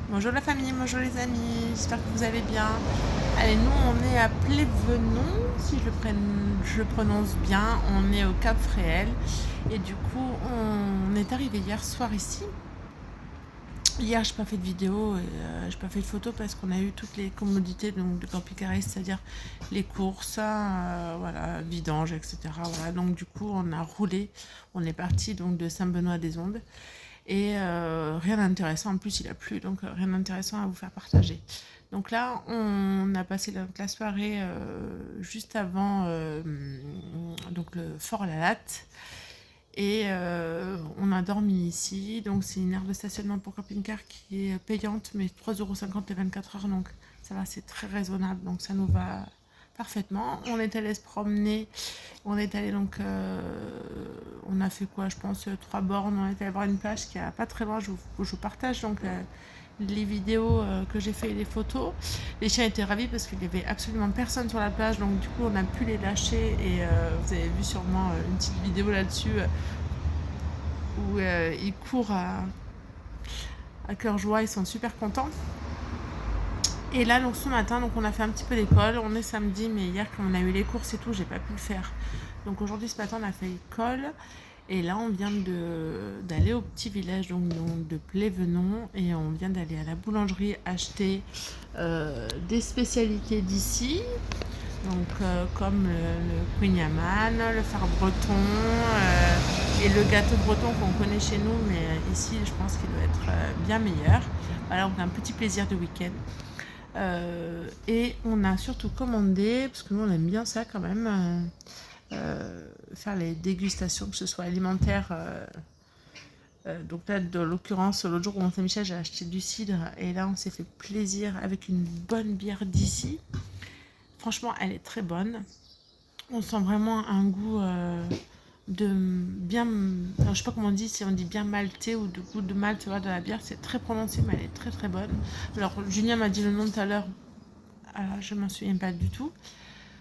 Bonjour la famille, bonjour les amis, j'espère que vous allez bien. Allez, nous on est à Plévenon, si je prononce bien, on est au Cap Fréhel et du coup on est arrivé hier soir ici. Hier j'ai pas fait de vidéo et j'ai pas fait de photo parce qu'on a eu toutes les commodités donc, de camping-car, c'est-à-dire les courses, voilà, vidange, etc. Voilà, donc du coup on a roulé, on est parti donc de Saint-Benoît-des-Ondes. Et rien d'intéressant, en plus il a plu, donc rien d'intéressant à vous faire partager. Donc là, on a passé la soirée juste avant donc le Fort La Latte. Et on a dormi ici. Donc c'est une aire de stationnement pour camping-car qui est payante, mais 3,50 € les 24 heures. Donc ça va, c'est très raisonnable. Donc ça nous va parfaitement. On est allé se promener. On est allé donc, on a fait quoi? Je pense 3 bornes. On est allé voir une plage qui est pas très loin. Je vous partage donc les vidéos que j'ai fait et les photos. Les chiens étaient ravis parce qu'il n'y avait absolument personne sur la plage. Donc du coup, on a pu les lâcher et vous avez vu sûrement une petite vidéo là-dessus où ils courent à cœur joie. Ils sont super contents. Et là, donc ce matin, donc on a fait un petit peu d'école. On est samedi, mais hier, quand on a eu les courses et tout, j'ai pas pu le faire. Donc aujourd'hui, ce matin, on a fait école. Et là, on vient d'aller au petit village donc de Plévenon. Et on vient d'aller à la boulangerie acheter des spécialités d'ici. Donc comme le kouign-amann, le phare breton et le gâteau breton qu'on connaît chez nous. Mais ici, je pense qu'il doit être bien meilleur. Voilà, on a un petit plaisir de week-end. Et on a surtout commandé, parce que nous on aime bien ça quand même, faire les dégustations, que ce soit alimentaire. Donc là, de l'occurrence, l'autre jour au Mont-Saint-Michel, j'ai acheté du cidre et là, on s'est fait plaisir avec une bonne bière d'ici. Franchement, elle est très bonne. On sent vraiment un goût de bien. Alors, je sais pas comment on dit, si on dit bien malté ou de goût de malt, tu vois, de la bière. C'est très prononcé, mais elle est très très bonne. Alors, Julien m'a dit le nom tout à l'heure. Alors, je m'en souviens pas du tout.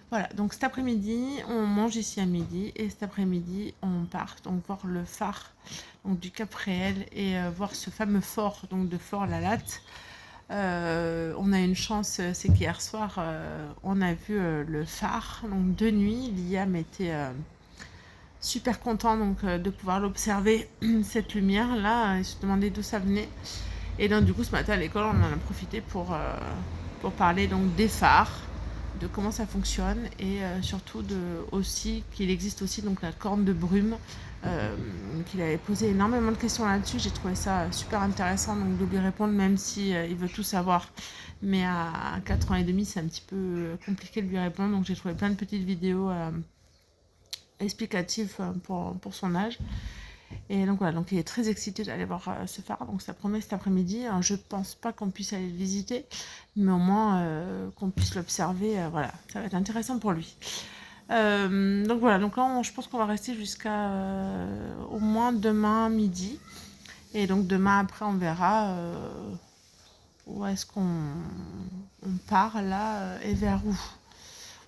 Voilà, donc cet après-midi, on mange ici à midi et cet après-midi, on part donc voir le phare donc, du Cap Fréhel et voir ce fameux fort donc de Fort La Latte. On a une chance, c'est qu'hier soir, on a vu le phare donc de nuit. Liam était super content donc de pouvoir l'observer cette lumière là. Il se demandait d'où ça venait et donc du coup ce matin à l'école, on en a profité pour parler donc des phares, de comment ça fonctionne et surtout aussi qu'il existe aussi donc la corne de brume, qu'il avait posé énormément de questions là-dessus. J'ai trouvé ça super intéressant donc de lui répondre même si il veut tout savoir, mais à 4 ans et demi c'est un petit peu compliqué de lui répondre, donc j'ai trouvé plein de petites vidéos explicatives pour son âge. Et donc voilà, donc il est très excité d'aller voir ce phare. Donc ça promet cet après-midi. Alors, je pense pas qu'on puisse aller le visiter, mais au moins qu'on puisse l'observer. Voilà, ça va être intéressant pour lui. Donc voilà, donc là je pense qu'on va rester jusqu'à au moins demain midi. Et donc demain après on verra où est-ce qu'on part là et vers où.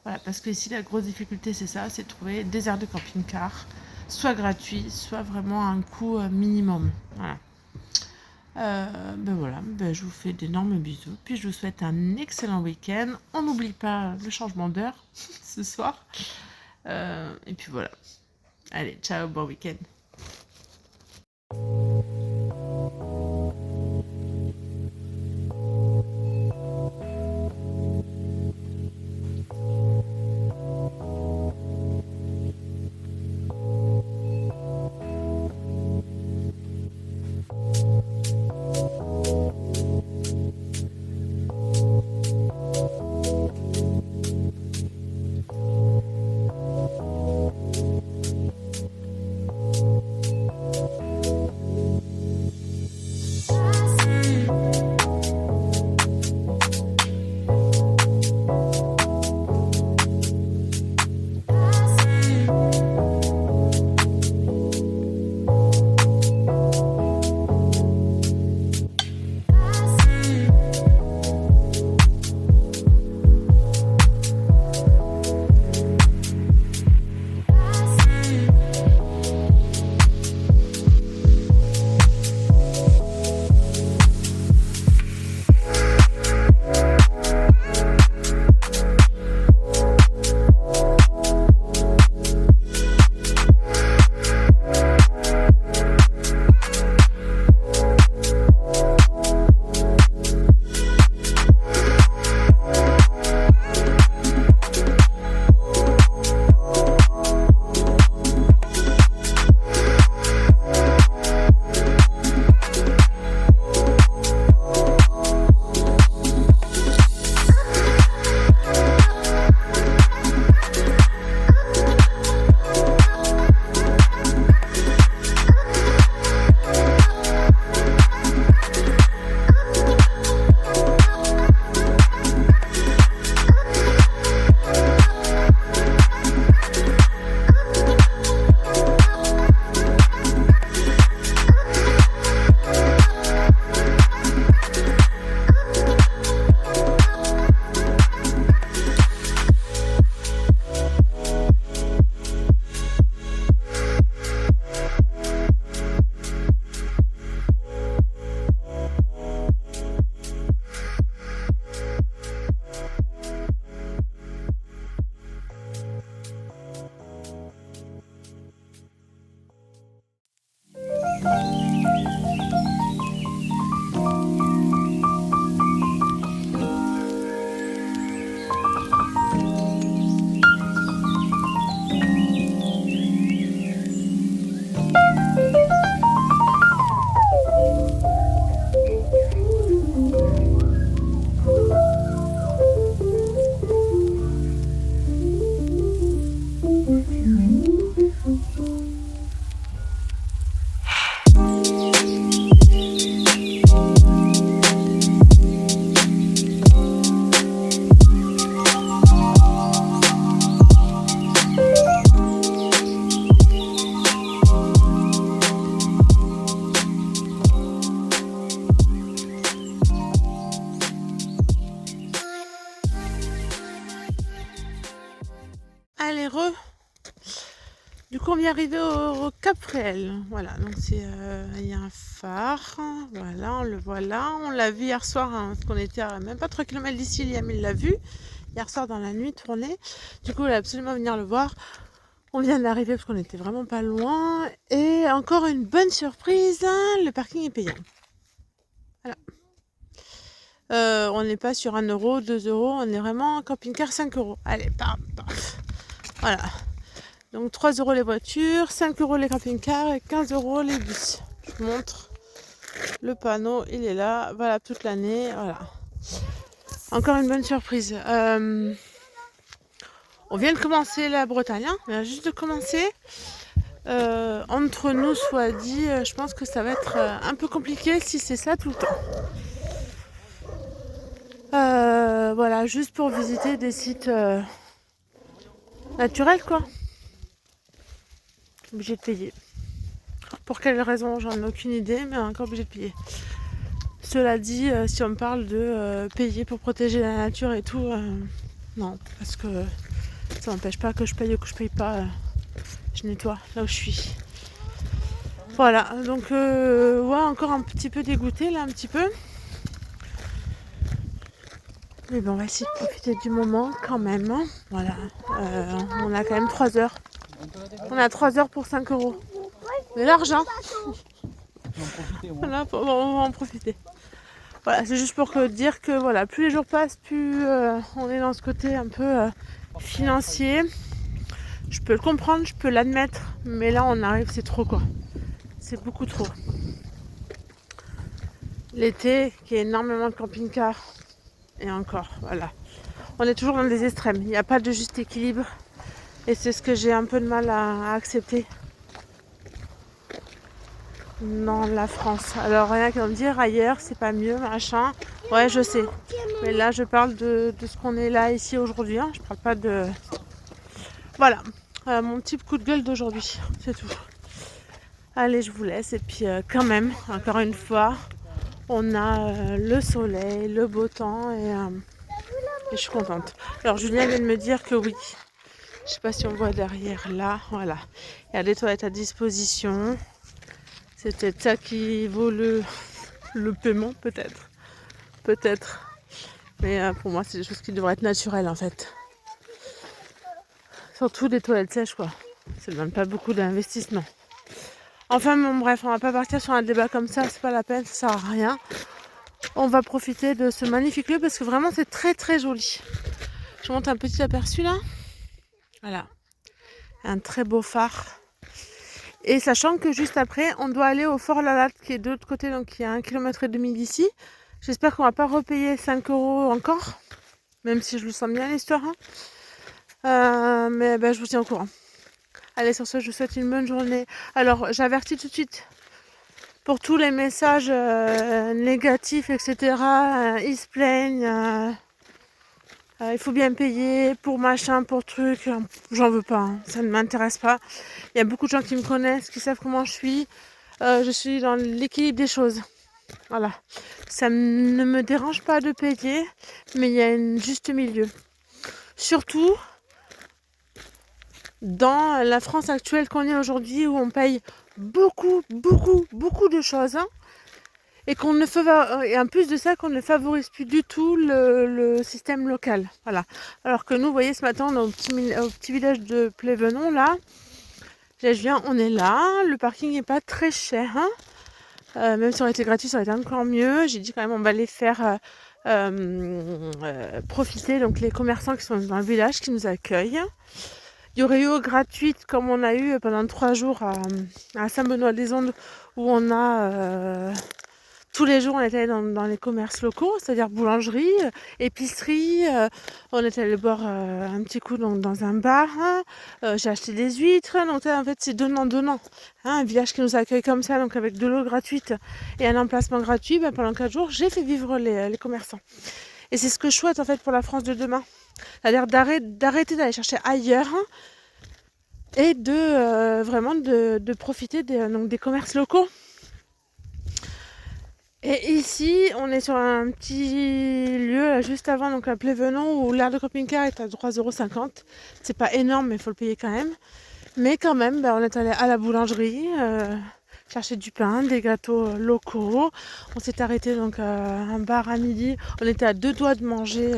Voilà, parce que ici la grosse difficulté c'est ça, c'est de trouver des aires de camping-car, soit gratuits, soit vraiment à un coût minimum. Voilà. Ben voilà, ben je vous fais d'énormes bisous, puis je vous souhaite un excellent week-end. On n'oublie pas le changement d'heure ce soir. Et puis voilà. Allez, ciao, bon week-end. heureux. Du coup, on vient arriver au Cap Fréhel. Voilà, donc il y a un phare. Voilà, on le voit là. On l'a vu hier soir, hein, parce qu'on était à même pas 3 km d'ici. Liam, il l'a vu hier soir dans la nuit tournée. Du coup, il a absolument venir le voir. On vient d'arriver parce qu'on était vraiment pas loin. Et encore une bonne surprise, hein, le parking est payant. Voilà. On n'est pas sur 1 euro, 2 euros, on est vraiment camping-car 5 euros. Allez, paf. Voilà. Donc 3 euros les voitures, 5 euros les camping-cars et 15 euros les bus. Je vous montre le panneau, il est là, voilà, toute l'année. Voilà. Encore une bonne surprise. On vient de commencer la Bretagne, hein, on vient juste de commencer. Entre nous, soit dit, je pense que ça va être un peu compliqué si c'est ça tout le temps. Voilà, juste pour visiter des sites naturels, quoi. Obligé de payer. Pour quelle raison, j'en ai aucune idée, mais encore obligé de payer. Cela dit, si on me parle de payer pour protéger la nature et tout, non, parce que ça n'empêche pas que je paye ou que je paye pas. Je nettoie là où je suis. Voilà, donc ouais, encore un petit peu dégoûtée là, un petit peu. Mais bon, on va essayer de profiter du moment quand même. Hein. Voilà, on a quand même 3 heures. On a 3 heures pour 5 euros. De l'argent. Voilà, on va en profiter. Voilà, c'est juste pour dire que voilà, plus les jours passent, plus on est dans ce côté un peu financier. Je peux le comprendre, je peux l'admettre, mais là on arrive, c'est trop quoi. C'est beaucoup trop. L'été, qui est énormément de camping-cars, et encore, voilà. On est toujours dans des extrêmes, il n'y a pas de juste équilibre, et c'est ce que j'ai un peu de mal à accepter dans la France. Alors rien qu'à me dire ailleurs, c'est pas mieux, machin. Ouais, je sais. Mais là, je parle de ce qu'on est là ici aujourd'hui. Hein. Je parle pas de... Voilà. Mon petit coup de gueule d'aujourd'hui. C'est tout. Allez, je vous laisse. Et puis quand même, encore une fois, on a le soleil, le beau temps et je suis contente. Alors Julien vient de me dire que oui. Je sais pas si on voit derrière là. Voilà. Il y a des toilettes à disposition. C'est peut-être ça qui vaut le paiement, peut-être. Peut-être. Mais pour moi, c'est des choses qui devraient être naturelles en fait. Surtout des toilettes sèches, quoi. Ça ne demande pas beaucoup d'investissement. Enfin, bon, bref, on va pas partir sur un débat comme ça, c'est pas la peine, ça sert à rien. On va profiter de ce magnifique lieu parce que vraiment, c'est très très joli. Je monte un petit aperçu là. Voilà. Un très beau phare. Et sachant que juste après, on doit aller au Fort Lalatte qui est de l'autre côté, donc qui est à 1,5 km d'ici. J'espère qu'on va pas repayer 5 euros encore, même si je le sens bien l'histoire. Hein. Mais je vous tiens au courant. Allez, sur ce, je vous souhaite une bonne journée. Alors, j'avertis tout de suite pour tous les messages négatifs, etc. Ils se plaignent. Il faut bien payer pour machin, pour truc. J'en veux pas. Hein. Ça ne m'intéresse pas. Il y a beaucoup de gens qui me connaissent, qui savent comment je suis. Je suis dans l'équilibre des choses. Voilà. Ça ne me dérange pas de payer, mais il y a un juste milieu. Surtout dans la France actuelle qu'on est aujourd'hui, où on paye beaucoup de choses. Hein, et qu'on ne et en plus de ça, qu'on ne favorise plus du tout le système local. Voilà. Alors que nous, vous voyez, ce matin, on est au petit village de Plévenon, là. Je viens, on est là. Le parking n'est pas très cher. Hein. Même si on était gratuit, ça aurait été encore mieux. J'ai dit quand même, on va les faire profiter. Donc les commerçants qui sont dans le village, qui nous accueillent. Il y aurait eu gratuite, comme on a eu pendant 3 jours à Saint-Benoît-des-Ondes, où on a... tous les jours, on était allé dans les commerces locaux, c'est-à-dire boulangerie, épicerie. On était allé boire un petit coup dans un bar. Hein. J'ai acheté des huîtres. Donc en fait, c'est donnant. Hein, un village qui nous accueille comme ça, donc avec de l'eau gratuite et un emplacement gratuit. Pendant 4 jours, j'ai fait vivre les commerçants. Et c'est ce que je souhaite en fait pour la France de demain. C'est-à-dire d'arrêter d'aller chercher ailleurs. Hein, et de vraiment de profiter des commerces locaux. Et ici, on est sur un petit lieu là, juste avant, donc à Plévenon, où l'aire de camping-car est à 3,50 €. C'est pas énorme, mais il faut le payer quand même. Mais quand même, on est allé à la boulangerie, chercher du pain, des gâteaux locaux. On s'est arrêté donc à un bar à midi. On était à 2 doigts de manger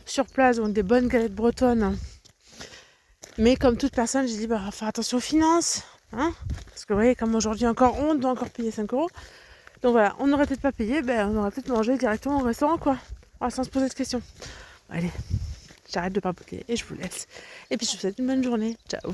sur place, donc des bonnes galettes bretonnes. Mais comme toute personne, j'ai dit, faut faire attention aux finances. Hein, parce que vous voyez, comme aujourd'hui encore, on doit encore payer 5 €. Donc voilà, on n'aurait peut-être pas payé, on aurait peut-être mangé directement au restaurant, quoi. Voilà, sans se poser de questions. Allez, j'arrête de papoter et je vous laisse. Et puis je vous souhaite une bonne journée. Ciao.